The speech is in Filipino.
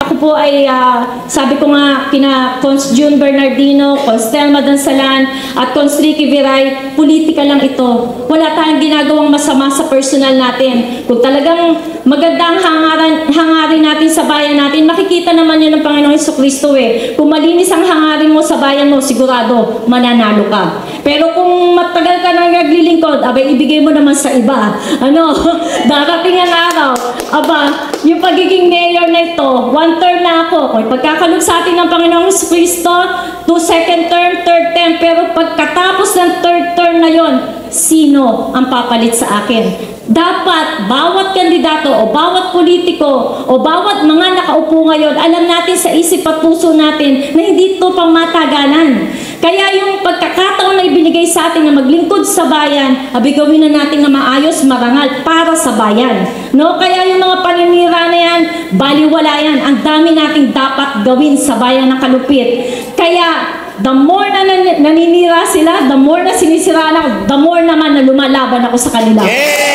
ako po ay, sabi ko nga, kina Cons June Bernardino, Cons Telma Dansalan, at Cons Ricky Viray, politika lang ito. Wala tayong ginagawang masama sa personal natin. Kung talagang maganda ang hangarin natin sa bayan natin, makikita naman yun ng Panginoong Jesucristo eh. Kung malinis ang hangarin mo sa bayan mo, sigurado, mananalo ka. Pero kung matagal ka nang naglilingkod, abay, ibigay mo naman sa iba. Ano, darating ang araw, aba, yung pagiging mayor na ito, 1 term na ako. Kung pagkakalog sa atin ng Panginoong Jesucristo, 2 second term, 3rd term, pero pagkatapos ng 3rd term na yon, sino ang papalit sa akin? Dapat bawat kandidato o bawat politiko o bawat mga nakaupo ngayon, alam natin sa isip at puso natin na hindi ito pang matagalan. Kaya yung pagkakataon na ibinigay sa atin na maglingkod sa bayan, gawin na natin na maayos, marangal para sa bayan. No? Kaya yung mga paninira na yan, baliwala yan. Ang dami nating dapat gawin sa bayan ng Kalupit. Kaya the more na naninira sila, the more na sinisiraan ako, the more naman na lumalaban ako sa kanila. Yeah!